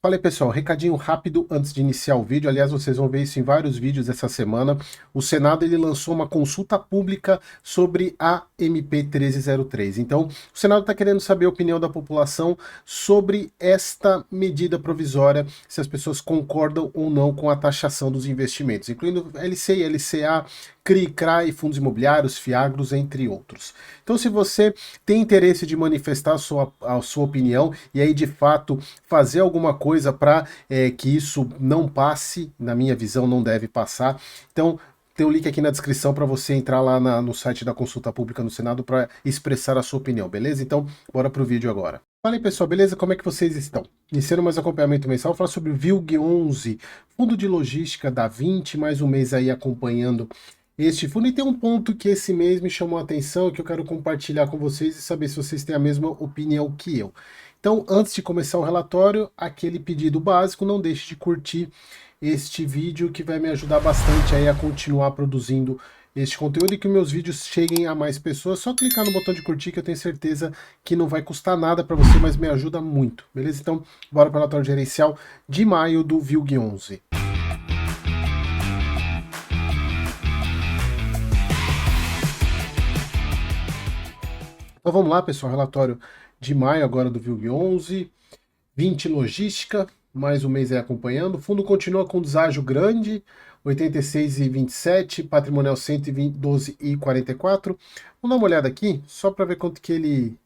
Fala aí, pessoal, recadinho rápido antes de iniciar o vídeo. Aliás, vocês vão ver isso em vários vídeos essa semana. O Senado ele lançou uma consulta pública sobre a MP 1303. Então, o Senado está querendo saber a opinião da população sobre esta medida provisória, se as pessoas concordam ou não com a taxação dos investimentos, incluindo LCI, LCA, CRI, CRAI, fundos imobiliários, FIAGROS, entre outros. Então, se você tem interesse de manifestar a sua opinião e aí, de fato, fazer alguma coisa para que isso não passe, na minha visão, não deve passar, então tem o link aqui na descrição para você entrar lá no site da consulta pública no Senado para expressar a sua opinião, beleza? Então, bora pro vídeo agora. Fala aí, pessoal, beleza? Como é que vocês estão? Iniciando mais acompanhamento mensal, vou falar sobre o VILG11, Fundo de Logística da 20, mais um mês aí acompanhando este fundo. E tem um ponto que esse mês me chamou a atenção, que eu quero compartilhar com vocês e saber se vocês têm a mesma opinião que eu. Então, antes de começar o relatório, aquele pedido básico, não deixe de curtir este vídeo, que vai me ajudar bastante aí a continuar produzindo este conteúdo e que meus vídeos cheguem a mais pessoas. Só clicar no botão de curtir, que eu tenho certeza que não vai custar nada para você, mas me ajuda muito, beleza? Então, bora para o relatório gerencial de maio do VILG11. Então vamos lá, pessoal, relatório de maio agora do VILG11, 20 logística, mais um mês aí acompanhando. O fundo continua com deságio grande, 86,27, patrimonial 112,44. Vamos dar uma olhada aqui, só para ver quanto que ele...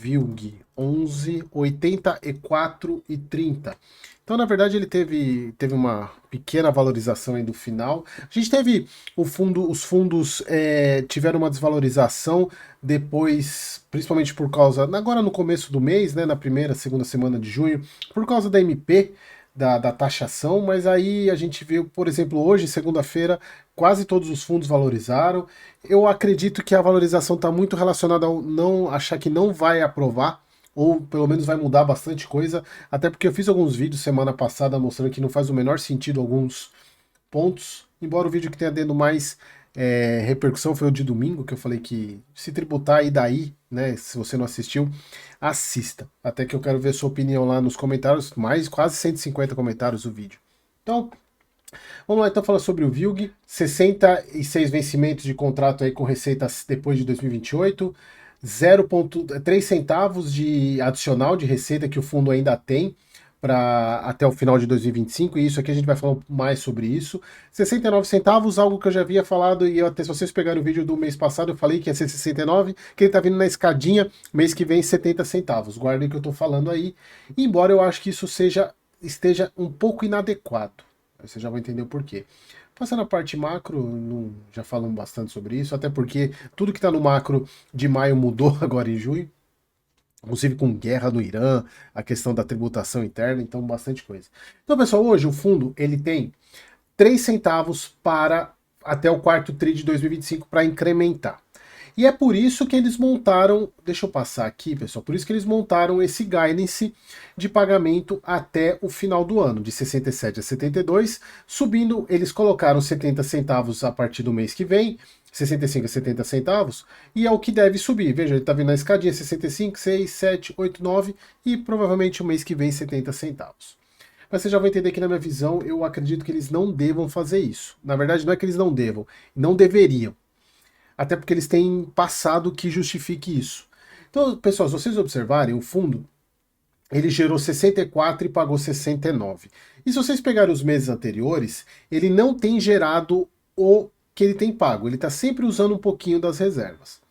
VILG11, 84,30. Então, na verdade, ele teve uma pequena valorização aí do final. A gente teve os fundos tiveram uma desvalorização depois, principalmente por causa, agora no começo do mês, né, na primeira, segunda semana de junho, por causa da MP, da taxação, mas aí a gente viu, por exemplo, hoje, segunda-feira, quase todos os fundos valorizaram. Eu acredito que a valorização está muito relacionada ao não achar que não vai aprovar, ou pelo menos vai mudar bastante coisa, até porque eu fiz alguns vídeos semana passada mostrando que não faz o menor sentido alguns pontos, embora o vídeo que tenha dando mais repercussão foi o de domingo, que eu falei que se tributar e daí, né, se você não assistiu, assista. Até que eu quero ver sua opinião lá nos comentários, mais quase 150 comentários do vídeo. Então, vamos lá então falar sobre o VILG, 66 vencimentos de contrato aí com receitas depois de 2028, 0,3 centavos de adicional de receita que o fundo ainda tem para até o final de 2025, e isso aqui a gente vai falar mais sobre isso. 69 centavos, algo que eu já havia falado, e até se vocês pegarem o vídeo do mês passado, eu falei que ia ser 69, que ele tá vindo na escadinha, mês que vem 70 centavos. Guardem o que eu tô falando aí, embora eu acho que isso esteja um pouco inadequado. Você já vai entender o porquê. Passando a parte macro, já falamos bastante sobre isso, até porque tudo que está no macro de maio mudou agora em junho, inclusive com guerra no Irã, a questão da tributação interna, então bastante coisa. Então, pessoal, hoje o fundo ele tem 3 centavos para até o quarto TRI de 2025 para incrementar. E é por isso que eles montaram, deixa eu passar aqui, pessoal, por isso que eles montaram esse guidance de pagamento até o final do ano, de 67 a 72, subindo, eles colocaram 70 centavos a partir do mês que vem, 65 a 70 centavos, e é o que deve subir. Veja, ele está vindo na escadinha 65, 6, 7, 8, 9, e provavelmente o mês que vem 70 centavos. Mas você já vai entender que, na minha visão, eu acredito que eles não devam fazer isso. Na verdade, não é que eles não devam, não deveriam. Até porque eles têm passado que justifique isso. Então, pessoal, se vocês observarem, o fundo ele gerou 64 e pagou 69. E se vocês pegarem os meses anteriores, ele não tem gerado o que ele tem pago. Ele está sempre usando um pouquinho das reservas.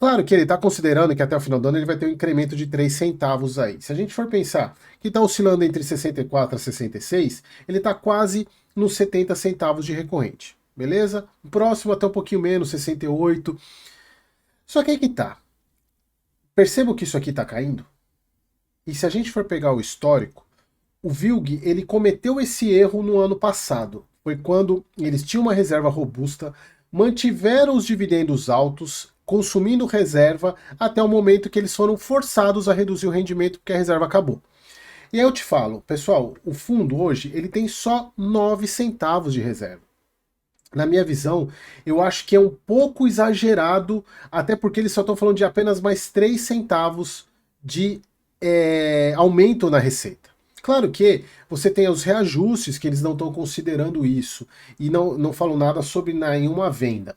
Claro que ele está considerando que até o final do ano ele vai ter um incremento de 3 centavos aí. Se a gente for pensar que está oscilando entre 64 a 66, ele está quase nos 70 centavos de recorrente. Beleza? O próximo até um pouquinho menos, 68. Só que aí que tá. Percebam que isso aqui tá caindo? E se a gente for pegar o histórico, o VILG ele cometeu esse erro no ano passado. Foi quando eles tinham uma reserva robusta, mantiveram os dividendos altos, consumindo reserva, até o momento que eles foram forçados a reduzir o rendimento porque a reserva acabou. E aí eu te falo, pessoal, o fundo hoje ele tem só 9 centavos de reserva. Na minha visão, eu acho que é um pouco exagerado, até porque eles só estão falando de apenas mais 3 centavos de aumento na receita. Claro que você tem os reajustes que eles não estão considerando isso e não falam nada sobre nenhuma venda.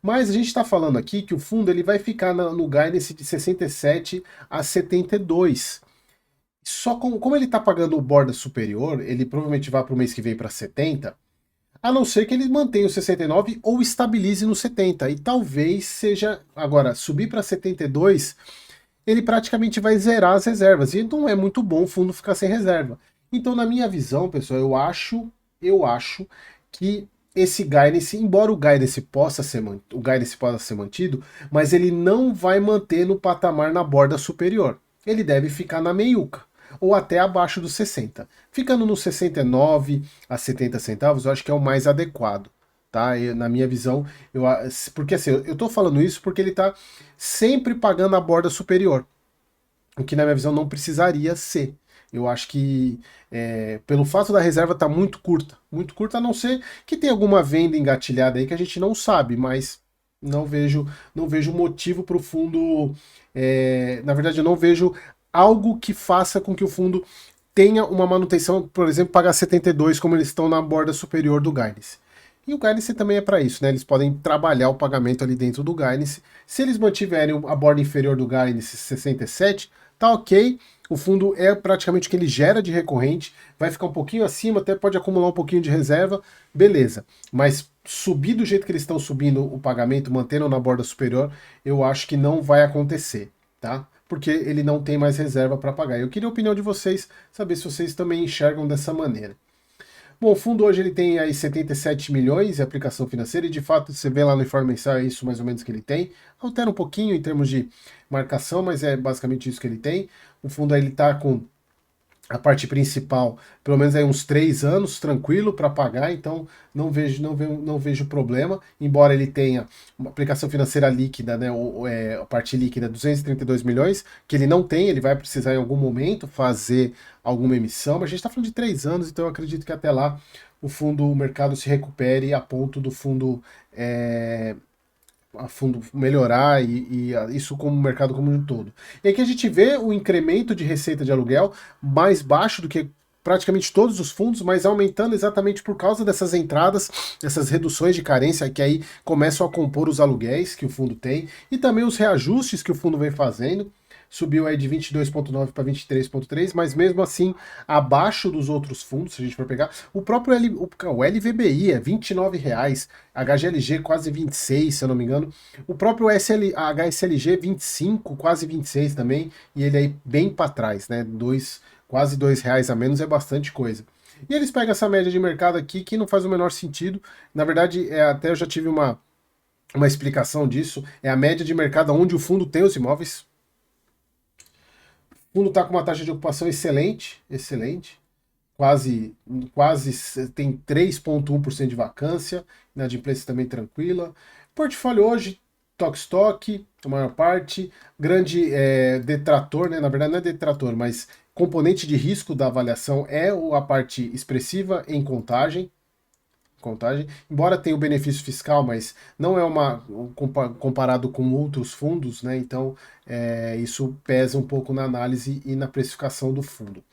Mas a gente está falando aqui que o fundo ele vai ficar no guidance de 67 a 72. Só como ele está pagando o borda superior, ele provavelmente vai para o mês que vem para 70, a não ser que ele mantenha o 69 ou estabilize no 70. E talvez seja, agora, subir para 72, ele praticamente vai zerar as reservas. E não é muito bom o fundo ficar sem reserva. Então, na minha visão, pessoal, eu acho que esse guidance, embora o guidance possa ser mantido, mas ele não vai manter no patamar na borda superior. Ele deve ficar na meiuca, ou até abaixo dos 60. Ficando nos 69 a 70 centavos, eu acho que é o mais adequado. Tá? Na minha visão, porque assim, eu tô falando isso porque ele tá sempre pagando a borda superior, o que na minha visão não precisaria ser. Eu acho que pelo fato da reserva estar muito curta, a não ser que tenha alguma venda engatilhada aí que a gente não sabe, mas não vejo motivo para o fundo. Na verdade, eu não vejo algo que faça com que o fundo tenha uma manutenção, por exemplo, pagar 72 como eles estão na borda superior do guidance. E o guidance também é para isso, né? Eles podem trabalhar o pagamento ali dentro do guidance. Se eles mantiverem a borda inferior do guidance 67, tá ok. O fundo é praticamente o que ele gera de recorrente, vai ficar um pouquinho acima, até pode acumular um pouquinho de reserva, beleza. Mas subir do jeito que eles estão subindo o pagamento, mantendo na borda superior, eu acho que não vai acontecer, tá? Porque ele não tem mais reserva para pagar. Eu queria a opinião de vocês, saber se vocês também enxergam dessa maneira. Bom, o fundo hoje ele tem aí 77 milhões de aplicação financeira e de fato você vê lá no informe mensal é isso mais ou menos que ele tem. Altera um pouquinho em termos de marcação, mas é basicamente isso que ele tem. O fundo aí ele está com a parte principal, pelo menos aí uns 3 anos, tranquilo para pagar, então não vejo problema, embora ele tenha uma aplicação financeira líquida, né, a parte líquida 232 milhões, que ele não tem, ele vai precisar em algum momento fazer alguma emissão, mas a gente está falando de 3 anos, então eu acredito que até lá o mercado se recupere a ponto do fundo a fundo melhorar e isso como mercado como um todo. E aqui a gente vê o incremento de receita de aluguel mais baixo do que praticamente todos os fundos, mas aumentando exatamente por causa dessas entradas, dessas reduções de carência que aí começam a compor os aluguéis que o fundo tem e também os reajustes que o fundo vem fazendo. Subiu aí de 22,9 para 23,3, mas mesmo assim abaixo dos outros fundos, se a gente for pegar. O próprio o LVBI é R$ 29, HGLG quase 26, se eu não me engano. O próprio HSLG 25, quase 26 também, e ele aí bem para trás, né? Quase R$ 2 a menos é bastante coisa. E eles pegam essa média de mercado aqui que não faz o menor sentido. Na verdade, até eu já tive uma explicação disso. É a média de mercado onde o fundo tem os imóveis. O fundo está com uma taxa de ocupação excelente, quase tem 3,1% de vacância, inadimplência também tranquila. Portfólio hoje, toque, a maior parte, grande detrator, né? Na verdade não é detrator, mas componente de risco da avaliação é a parte expressiva em contagem, embora tenha o benefício fiscal, mas não é comparado com outros fundos, né? Então isso pesa um pouco na análise e na precificação do fundo.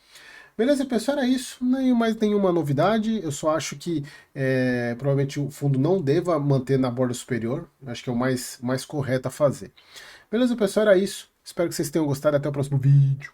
Beleza, pessoal, era isso. Nem mais nenhuma novidade. Eu só acho que provavelmente o fundo não deva manter na borda superior. Acho que é o mais correto a fazer. Beleza, pessoal, era isso. Espero que vocês tenham gostado. Até o próximo vídeo.